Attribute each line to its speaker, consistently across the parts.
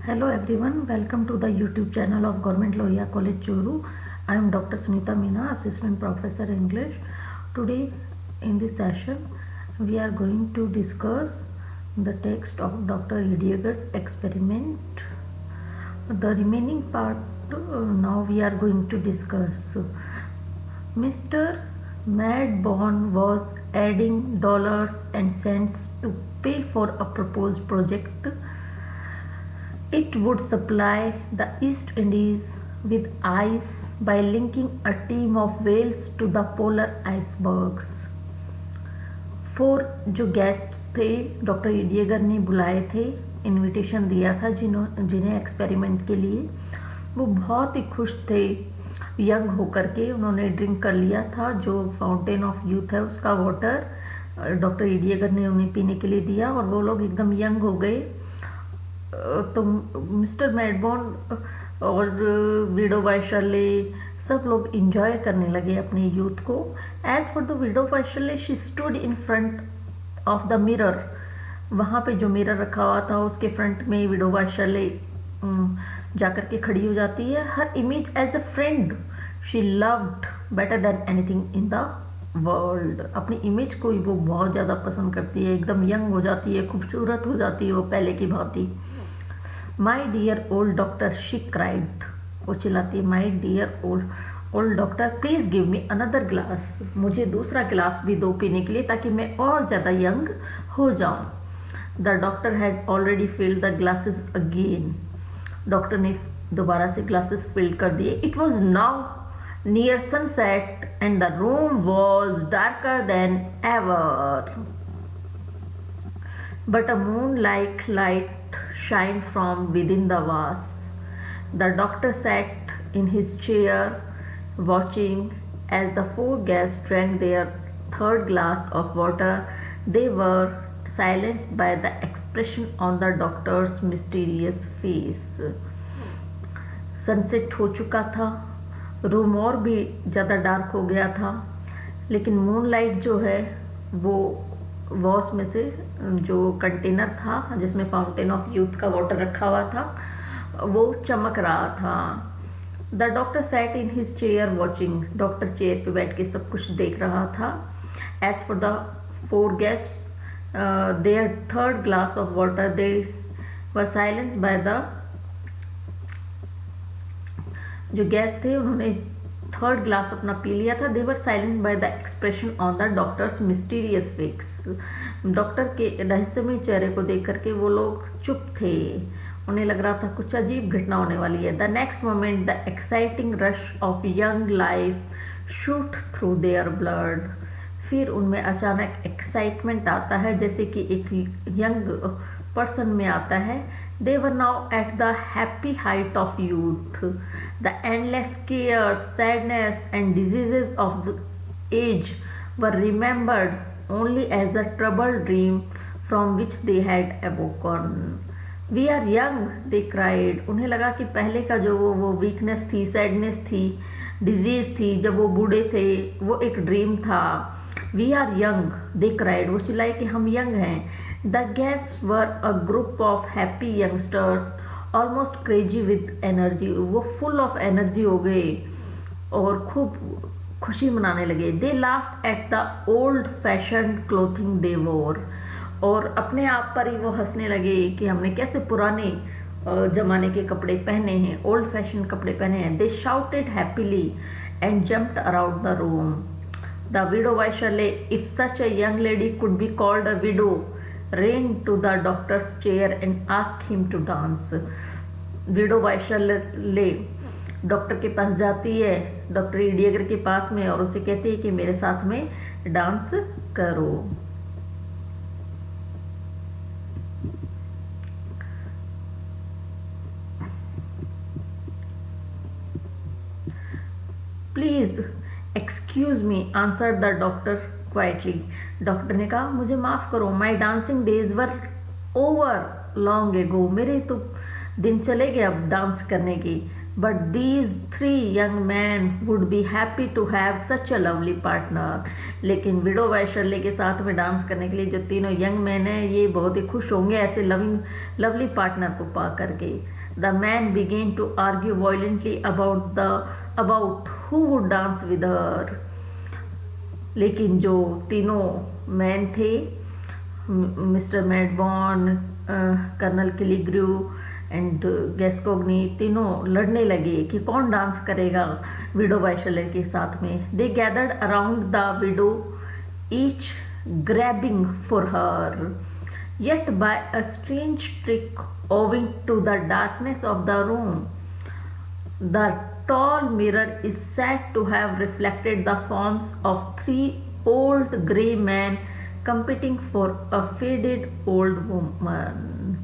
Speaker 1: Hello everyone, welcome to the YouTube channel of Government Lohia College Churu. I am Dr. Sunita Meena, Assistant Professor English. Today in this session we are going to discuss the text of Dr. Heidegger's experiment. The remaining part now we are going to discuss. Mr. Madborn was adding dollars and cents to pay for a proposed project. It would supply the East Indies with ice by linking a team of whales to the polar icebergs. 4 जो guests थे doctor हीडिगर ने बुलाए थे, invitation दिया था जिन्हें experiment के लिए, वो बहुत ही खुश थे यंग होकर के। उन्होंने ड्रिंक कर लिया था जो फाउंटेन ऑफ यूथ है उसका वाटर डॉक्टर हीडिगर ने उन्हें पीने के लिए दिया और वो लोग एकदम यंग हो गए। तो मिस्टर मैडबॉर्न और विडो वाइशरले सब लोग इंजॉय करने लगे अपने यूथ को। As for the widow Wycherley, she stood in front of the mirror. वहाँ पे जो मिरर रखा हुआ था उसके फ्रंट में विडो वाइशरले जाकर के खड़ी हो जाती है। हर image as a friend she loved better than anything in the world. अपनी इमेज को ही वो बहुत ज़्यादा पसंद करती है, एकदम यंग हो जाती है, खूबसूरत हो जाती है वो पहले की भांति। My dear old doctor, she cried, वो चिल्लाती है, my dear old doctor please give me another glass, मुझे दूसरा गिलास भी दो पीने के लिए ताकि मैं और ज़्यादा यंग हो जाऊं। The doctor had already filled the glasses again. Doctor ने दोबारा से ग्लासेस फिल कर दिए। It was now near sunset and the room was darker than ever, but a moon-like light shined from within the vase. The doctor sat in his chair watching as the 4 guests drank their 3rd glass of water. They were silenced by the expression on the doctor's mysterious face. Sunset हो चुका था, room और भी ज़्यादा dark हो गया था, लेकिन मूनलाइट जो है वो वॉस में से जो कंटेनर था जिसमें फाउंटेन ऑफ यूथ का वाटर रखा हुआ था वो चमक रहा था। The doctor sat in his chair watching, doctor chair पे बैठ के सब कुछ देख रहा था। As for the 4 guests their 3rd glass of water, they were silence by the, जो गेस्ट थे उन्होंने 3rd ग्लास अपना पी लिया था। They were silence by the expression on the doctor's mysterious face, doctor के रहस्यमय चेहरे को देख करके वो लोग चुप थे, उन्हें लग रहा था कुछ अजीब घटना होने वाली है। The next moment the exciting rush of young life shoot through their blood, फिर उनमें अचानक एक्साइटमेंट आता है जैसे कि एक यंग पर्सन में आता है। They were now at the happy height of youth. The endless cares, sadness and diseases of the age were remembered only as a troubled dream from which they had awoken. We are young, they cried. उन्हें लगा कि पहले का जो वो weakness थी, sadness थी, disease थी, जब वो बूढ़े थे वो एक ड्रीम था। We are young, they cried. वो चिल्लाए कि हम यंग हैं। The guests were a group of happy youngsters, almost crazy with energy. वो full of energy हो गए और खूब खुशी मनाने लगे। They laughed at the old-fashioned clothing they wore. और अपने आप पर ही वो हंसने लगे कि हमने कैसे पुराने जमाने के कपड़े पहने हैं, old fashioned कपड़े पहने हैं। They shouted happily and jumped around the room. The widow Vaishale, if such a young lady could be called a widow, ran to the doctor's chair and asked him to dance. Widow Wycherley doctor के पास जाती है, doctor हीडिगर के पास में, और उसे कहती है कि मेरे साथ में डांस करो। Please excuse me, answer the doctor quietly. Doctor ने कहा मुझे माफ़ करो, my dancing days were over long ago, मेरे तो दिन चले गए अब डांस करने की। But these 3 young man would be happy to have such a lovely partner, लेकिन विडो वाइशरले के साथ में डांस करने के लिए जो तीनों यंग मैन हैं ये बहुत ही खुश होंगे ऐसे लवली पार्टनर को पा करके। The man began to argue violently about who would dance with her. लेकिन जो तीनों मैन थे, मिस्टर मैडबॉर्न, कर्नल किलीग्रू एंड गैस्कोग्नी, तीनों लड़ने लगे कि कौन डांस करेगा विडो वाइशलर के साथ में. They gathered around the widow, each grabbing for her. Yet by a strange trick owing to the darkness of the room, the tall mirror is said to have reflected the forms of three old grey men competing for a faded old woman.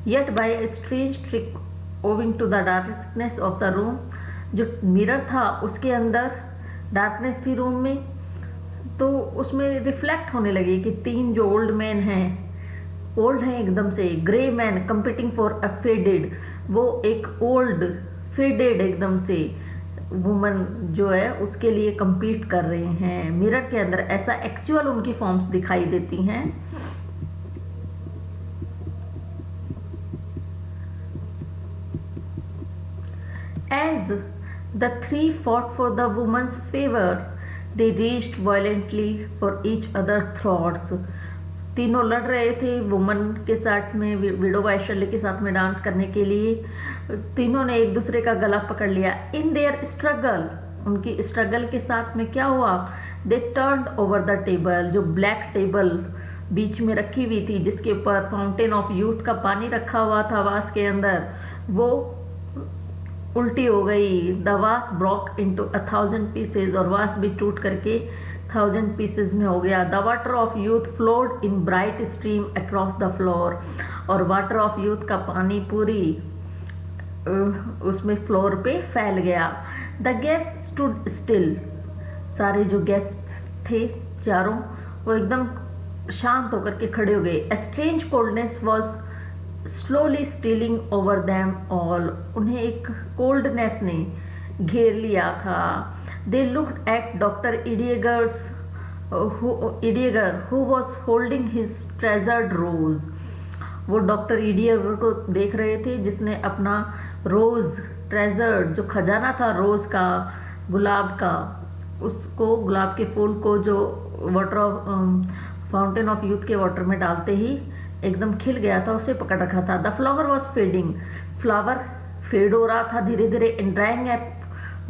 Speaker 1: Yet by a strange trick owing to the darkness of the room, जो mirror था उसके अंदर darkness थी room में, तो उसमें reflect होने लगे कि तीन जो ओल्ड मैन हैं, ओल्ड हैं एकदम से, grey man competing for a faded, वो एक ओल्ड फेडेड एकदम से वुमन जो है उसके लिए compete कर रहे हैं मिरर के अंदर. ऐसा एक्चुअल उनकी फॉर्म्स दिखाई देती हैं. As the three fought for the woman's favor, they reached violently for each other's throats. तीनों लड़ रहे थे वुमन के साथ में, विडो वाइशरले के साथ में डांस करने के लिए. तीनों ने एक दूसरे का गला पकड़ लिया. इन देयर स्ट्रगल, उनकी स्ट्रगल के साथ में क्या हुआ, दे टर्न्ड ओवर द टेबल, जो ब्लैक टेबल बीच में रखी हुई थी जिसके ऊपर फाउंटेन ऑफ यूथ का पानी रखा हुआ था वास के अंदर, वो उल्टी हो गई. द वास ब्रोक इनटू 1000 पीसेज, और वास भी टूट करके 1000 पीसेज में हो गया. The water of youth flowed in bright stream across the floor, और वाटर ऑफ यूथ का पानी पूरी उसमें फ्लोर पे फैल गया. द गेस्ट स्टूड स्टिल, सारे जो गेस्ट थे चारों वो एकदम शांत होकर के खड़े हो गए. A strange coldness was slowly stealing over them all, उन्हें एक कोल्डनेस ने घेर लिया था. They looked at Dr. Idieger, who was holding his treasured rose. वो डॉक्टर ईडिएगर को देख रहे थे जिसने अपना रोज ट्रेजर्ड, जो खजाना था रोज का, गुलाब का, उसको, गुलाब के फूल को जो water of fountain of youth के वाटर में डालते ही एकदम खिल गया था, उसे पकड़ रखा था. The flower was fading, flower fade हो रहा था धीरे धीरे. In drying at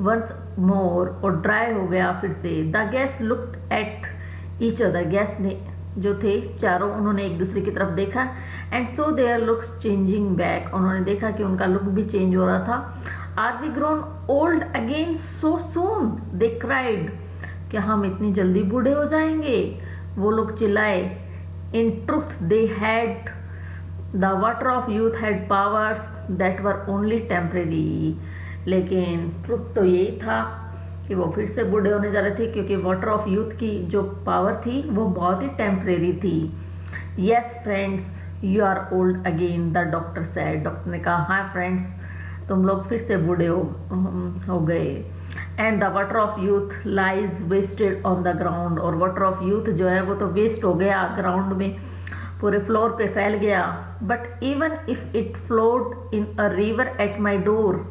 Speaker 1: once more, और ड्राई हो गया फिर से. The guest looked at each other, guest ने जो थे चारों, उन्होंने एक दूसरे की तरफ देखा. And so there looks changing back, उन्होंने देखा कि उनका लुक भी चेंज हो रहा था. Are we grown old again so soon, they cried, क्या हम इतनी जल्दी बूढ़े हो जाएंगे, वो लोग चिल्लाए. In truth they had, the water of youth had powers that were only temporary. लेकिन ट्रुथ तो यही था कि वो फिर से बूढ़े होने जा रहे थे, क्योंकि वाटर ऑफ यूथ की जो पावर थी वो बहुत ही टेम्परेरी थी. Yes friends, you are old again, the doctor said, doctor ने कहा हाँ फ्रेंड्स, तुम लोग फिर से बूढ़े हो गए. And the water of youth lies wasted on the ground, और वाटर ऑफ यूथ जो है वो तो वेस्ट हो गया ग्राउंड में, पूरे फ्लोर पे फैल गया. But even if it flowed in a river at my door,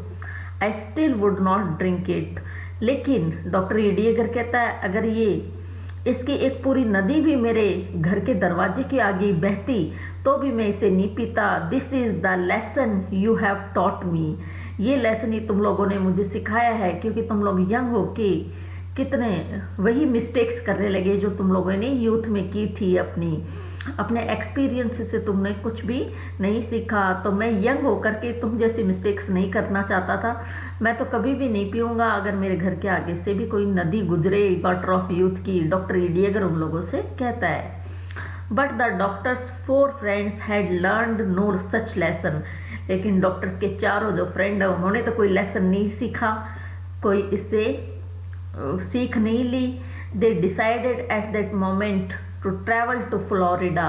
Speaker 1: I still would not drink it. लेकिन डॉक्टर ईडिएगर कहता है अगर ये इसकी एक पूरी नदी भी मेरे घर के दरवाजे के आगे बहती तो भी मैं इसे नहीं पीता. This is the lesson you have taught me, ये लेसन ही तुम लोगों ने मुझे सिखाया है, क्योंकि तुम लोग यंग हो के कितने वही मिस्टेक्स करने लगे जो तुम लोगों ने यूथ में की थी. अपने एक्सपीरियंस से तुमने कुछ भी नहीं सीखा. तो मैं यंग होकर के तुम जैसी मिस्टेक्स नहीं करना चाहता था. मैं तो कभी भी नहीं पीऊँगा अगर मेरे घर के आगे से भी कोई नदी गुजरे वाटर ऑफ यूथ की, डॉक्टर ईडिएगर उन लोगों से कहता है. But the doctor's 4 friends had learned no such lesson, लेकिन डॉक्टर्स के चारों जो फ्रेंड है उन्होंने तो कोई लेसन नहीं सीखा, कोई इससे सीख नहीं ली. They decided at that moment to travel to Florida,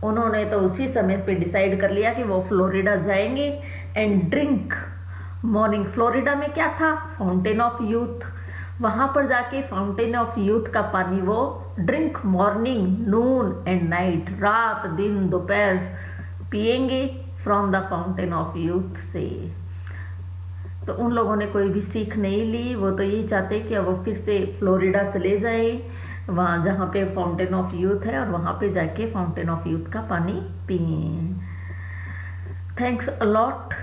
Speaker 1: उन्होंने तो उसी समय पे डिसाइड कर लिया कि वो फ्लोरिडा जाएंगे. एंड ड्रिंक मॉर्निंग, फ्लोरिडा में क्या था, फाउंटेन ऑफ यूथ, वहाँ पर जाके फाउंटेन ऑफ यूथ का पानी वो drink morning, Noon and night, रात दिन दोपहर पिएंगे. From the fountain of youth से। तो उन लोगों ने कोई भी सीख नहीं ली, वो तो यही चाहते कि अब वो फिर से फ्लोरिडा चले जाएं, वहाँ जहाँ पे फाउंटेन ऑफ यूथ है, और वहाँ पे जाके फाउंटेन ऑफ यूथ का पानी पिए। Thanks a lot.